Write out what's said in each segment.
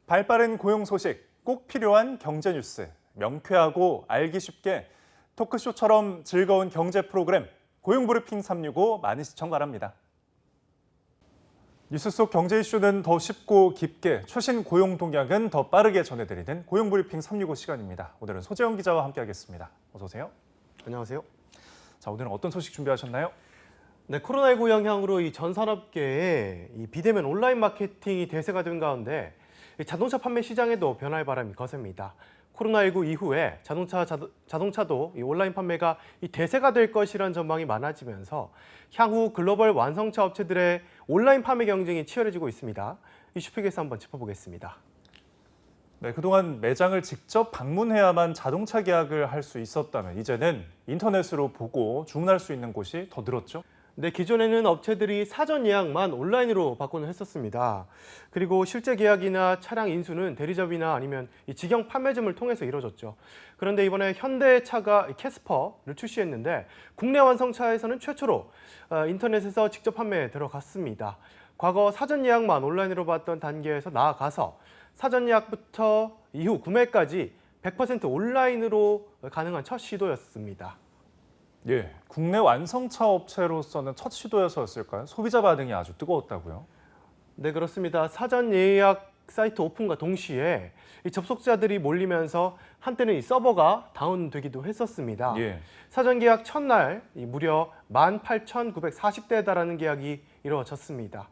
발빠른 고용 소식, 꼭 필요한 경제 뉴스, 명쾌하고 알기 쉽게 토크쇼처럼 즐거운 경제 프로그램 고용브리핑 365 많은 시청 바랍니다. 뉴스 속 경제 이슈는 더 쉽고 깊게, 최신 고용 동향은 더 빠르게 전해드리는 고용브리핑 365 시간입니다. 오늘은 소재영 기자와 함께하겠습니다. 어서 오세요. 안녕하세요. 자, 오늘은 어떤 소식 준비하셨나요? 네, 코로나19 영향으로 이 전 산업계에 이 비대면 온라인 마케팅이 대세가 된 가운데 자동차 판매 시장에도 변화의 바람이 거셉니다. 코로나19 이후에 자동차도 이 온라인 판매가 이 대세가 될 것이라는 전망이 많아지면서 향후 글로벌 완성차 업체들의 온라인 판매 경쟁이 치열해지고 있습니다. 이 슈픽에서 한번 짚어보겠습니다. 네, 그동안 매장을 직접 방문해야만 자동차 계약을 할 수 있었다면 이제는 인터넷으로 보고 주문할 수 있는 곳이 더 늘었죠? 네, 기존에는 업체들이 사전 예약만 온라인으로 받고는 했었습니다. 그리고 실제 계약이나 차량 인수는 대리점이나 아니면 이 직영 판매점을 통해서 이루어졌죠. 그런데 이번에 현대차가 캐스퍼를 출시했는데 국내 완성차에서는 최초로 인터넷에서 직접 판매에 들어갔습니다. 과거 사전 예약만 온라인으로 받던 단계에서 나아가서 사전 예약부터 이후 구매까지 100% 온라인으로 가능한 첫 시도였습니다. 예, 국내 완성차 업체로서는 첫 시도여서였을까요? 소비자 반응이 아주 뜨거웠다고요? 네, 그렇습니다. 사전 예약 사이트 오픈과 동시에 이 접속자들이 몰리면서 한때는 이 서버가 다운되기도 했었습니다. 예. 사전 계약 첫날 무려 18,940대에 달하는 계약이 이루어졌습니다.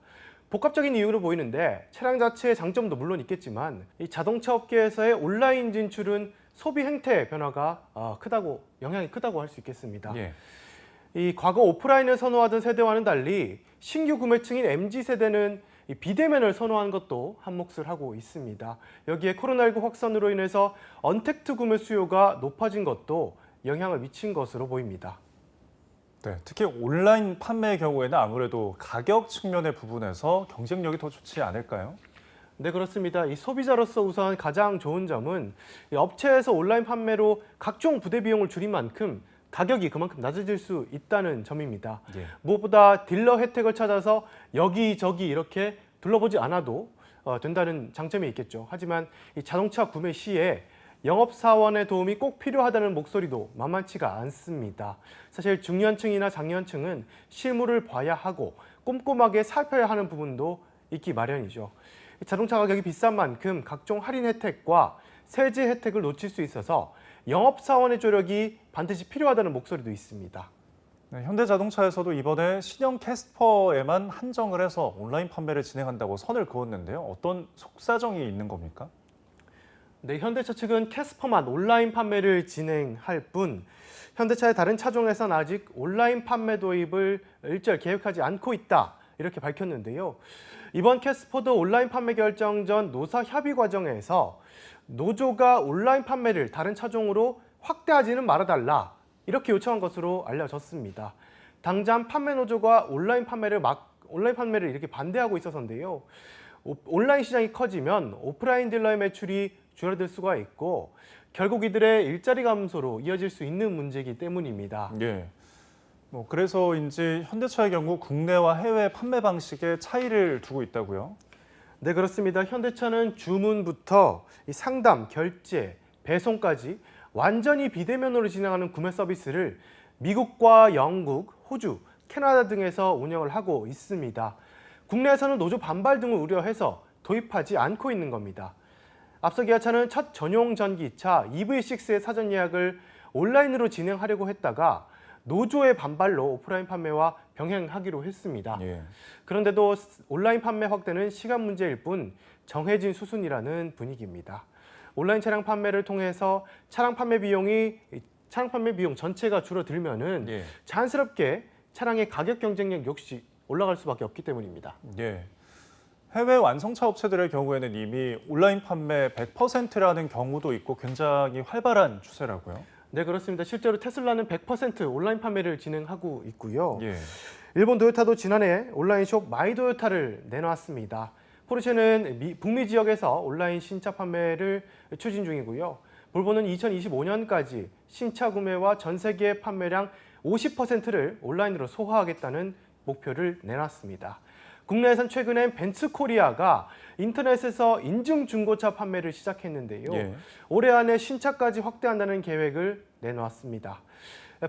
복합적인 이유로 보이는데 차량 자체의 장점도 물론 있겠지만 이 자동차 업계에서의 온라인 진출은 소비 행태 변화가 영향이 크다고 할 수 있겠습니다. 예. 이 과거 오프라인을 선호하던 세대와는 달리 신규 구매층인 MZ세대는 이 비대면을 선호한 것도 한몫을 하고 있습니다. 여기에 코로나19 확산으로 인해서 언택트 구매 수요가 높아진 것도 영향을 미친 것으로 보입니다. 네, 특히 온라인 판매의 경우에는 아무래도 가격 측면의 부분에서 경쟁력이 더 좋지 않을까요? 네, 그렇습니다. 이 소비자로서 우선 가장 좋은 점은 이 업체에서 온라인 판매로 각종 부대 비용을 줄인 만큼 가격이 그만큼 낮아질 수 있다는 점입니다. 예. 무엇보다 딜러 혜택을 찾아서 여기저기 이렇게 둘러보지 않아도 된다는 장점이 있겠죠. 하지만 이 자동차 구매 시에 영업사원의 도움이 꼭 필요하다는 목소리도 만만치가 않습니다. 사실 중년층이나 장년층은 실물을 봐야 하고 꼼꼼하게 살펴야 하는 부분도 있기 마련이죠. 자동차 가격이 비싼 만큼 각종 할인 혜택과 세제 혜택을 놓칠 수 있어서 영업사원의 조력이 반드시 필요하다는 목소리도 있습니다. 네, 현대자동차에서도 이번에 신형 캐스퍼에만 한정을 해서 온라인 판매를 진행한다고 선을 그었는데요. 어떤 속사정이 있는 겁니까? 네, 현대차 측은 캐스퍼만 온라인 판매를 진행할 뿐 현대차의 다른 차종에선 아직 온라인 판매 도입을 일절 계획하지 않고 있다. 이렇게 밝혔는데요. 이번 캐스퍼도 온라인 판매 결정 전 노사 협의 과정에서 노조가 온라인 판매를 다른 차종으로 확대하지는 말아달라 이렇게 요청한 것으로 알려졌습니다. 당장 판매 노조가 온라인 판매를 이렇게 반대하고 있어서인데요. 온라인 시장이 커지면 오프라인 딜러의 매출이 줄어들 수가 있고 결국 이들의 일자리 감소로 이어질 수 있는 문제이기 때문입니다. 예. 그래서인지 현대차의 경우 국내와 해외 판매 방식에 차이를 두고 있다고요? 네, 그렇습니다. 현대차는 주문부터 이 상담, 결제, 배송까지 완전히 비대면으로 진행하는 구매 서비스를 미국과 영국, 호주, 캐나다 등에서 운영을 하고 있습니다. 국내에서는 노조 반발 등을 우려해서 도입하지 않고 있는 겁니다. 앞서 기아차는 첫 전용 전기차 EV6의 사전 예약을 온라인으로 진행하려고 했다가 노조의 반발로 오프라인 판매와 병행하기로 했습니다. 예. 그런데도 온라인 판매 확대는 시간 문제일 뿐 정해진 수순이라는 분위기입니다. 온라인 차량 판매를 통해서 차량 판매 비용 전체가 줄어들면은 예. 자연스럽게 차량의 가격 경쟁력 역시 올라갈 수밖에 없기 때문입니다. 예. 해외 완성차 업체들의 경우에는 이미 온라인 판매 100%라는 경우도 있고 굉장히 활발한 추세라고요? 네, 그렇습니다. 실제로 테슬라는 100% 온라인 판매를 진행하고 있고요. 예. 일본 도요타도 지난해 온라인숍 마이도요타를 내놨습니다. 포르쉐는 북미 지역에서 온라인 신차 판매를 추진 중이고요. 볼보는 2025년까지 신차 구매와 전 세계 판매량 50%를 온라인으로 소화하겠다는 목표를 내놨습니다. 국내에선 최근엔 벤츠코리아가 인터넷에서 인증 중고차 판매를 시작했는데요. 예. 올해 안에 신차까지 확대한다는 계획을 내놓았습니다.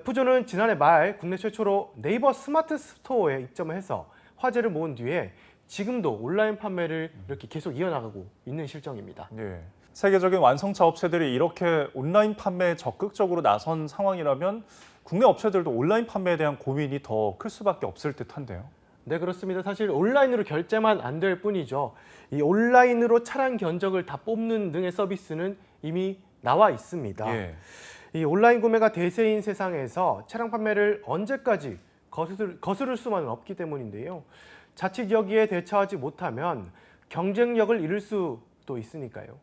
푸조는 지난해 말 국내 최초로 네이버 스마트 스토어에 입점을 해서 화제를 모은 뒤에 지금도 온라인 판매를 이렇게 계속 이어나가고 있는 실정입니다. 예. 세계적인 완성차 업체들이 이렇게 온라인 판매에 적극적으로 나선 상황이라면 국내 업체들도 온라인 판매에 대한 고민이 더 클 수밖에 없을 듯한데요. 네, 그렇습니다. 사실 온라인으로 결제만 안 될 뿐이죠. 이 온라인으로 차량 견적을 다 뽑는 등의 서비스는 이미 나와 있습니다. 예. 이 온라인 구매가 대세인 세상에서 차량 판매를 언제까지 거스를 수만은 없기 때문인데요. 자칫 여기에 대처하지 못하면 경쟁력을 잃을 수도 있으니까요.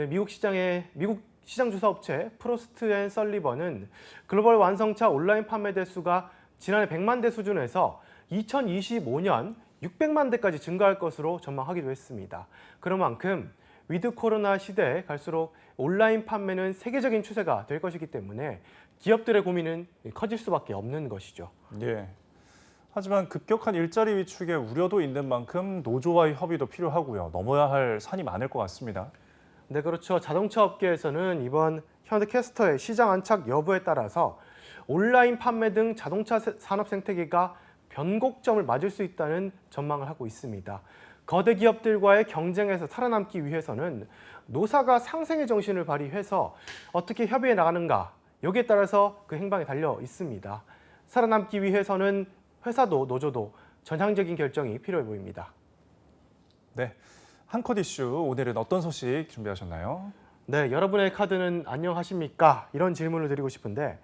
미국 시장 조사 업체 프로스트 앤 설리번은 글로벌 완성차 온라인 판매 대수가 지난해 100만 대 수준에서 2025년 600만 대까지 증가할 것으로 전망하기도 했습니다. 그런 만큼 위드 코로나 시대에 갈수록 온라인 판매는 세계적인 추세가 될 것이기 때문에 기업들의 고민은 커질 수밖에 없는 것이죠. 예. 하지만 급격한 일자리 위축의 우려도 있는 만큼 노조와의 협의도 필요하고요. 넘어야 할 산이 많을 것 같습니다. 네, 그렇죠. 자동차 업계에서는 이번 현대캐스터의 시장 안착 여부에 따라서 온라인 판매 등 자동차 산업 생태계가 변곡점을 맞을 수 있다는 전망을 하고 있습니다. 거대 기업들과의 경쟁에서 살아남기 위해서는 노사가 상생의 정신을 발휘해서 어떻게 협의해 나가는가, 여기에 따라서 그 행방에 달려 있습니다. 살아남기 위해서는 회사도 노조도 전향적인 결정이 필요해 보입니다. 네. 한컷 이슈 오늘은 어떤 소식 준비하셨나요? 네, 여러분의 카드는 안녕하십니까? 이런 질문을 드리고 싶은데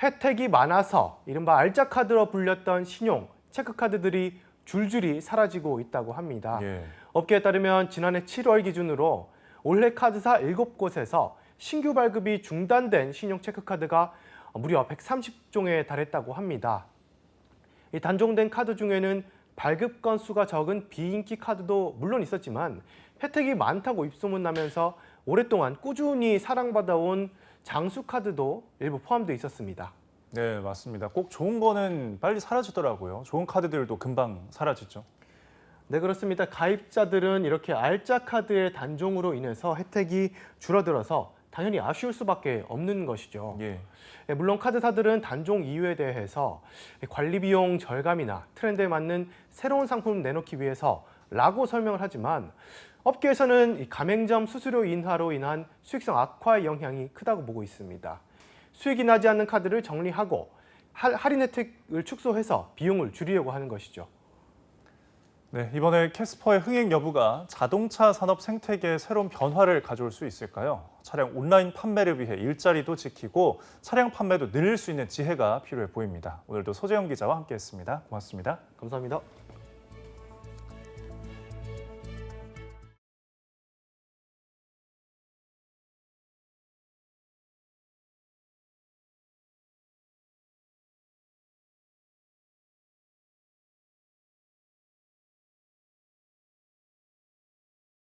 혜택이 많아서 이른바 알짜 카드로 불렸던 신용, 체크카드들이 줄줄이 사라지고 있다고 합니다. 예. 업계에 따르면 지난해 7월 기준으로 올해 카드사 7곳에서 신규 발급이 중단된 신용 체크카드가 무려 130종에 달했다고 합니다. 이 단종된 카드 중에는 발급 건수가 적은 비인기 카드도 물론 있었지만 혜택이 많다고 입소문나면서 오랫동안 꾸준히 사랑받아온 장수 카드도 일부 포함되어 있었습니다. 네, 맞습니다. 꼭 좋은 거는 빨리 사라지더라고요. 좋은 카드들도 금방 사라지죠. 네, 그렇습니다. 가입자들은 이렇게 알짜 카드의 단종으로 인해서 혜택이 줄어들어서 당연히 아쉬울 수밖에 없는 것이죠. 예. 물론 카드사들은 단종 이유에 대해서 관리 비용 절감이나 트렌드에 맞는 새로운 상품을 내놓기 위해서라고 설명을 하지만 업계에서는 이 가맹점 수수료 인하로 인한 수익성 악화의 영향이 크다고 보고 있습니다. 수익이 나지 않는 카드를 정리하고 할인 혜택을 축소해서 비용을 줄이려고 하는 것이죠. 네, 이번에 캐스퍼의 흥행 여부가 자동차 산업 생태계에 새로운 변화를 가져올 수 있을까요? 차량 온라인 판매를 위해 일자리도 지키고 차량 판매도 늘릴 수 있는 지혜가 필요해 보입니다. 오늘도 소재영 기자와 함께했습니다. 고맙습니다. 감사합니다.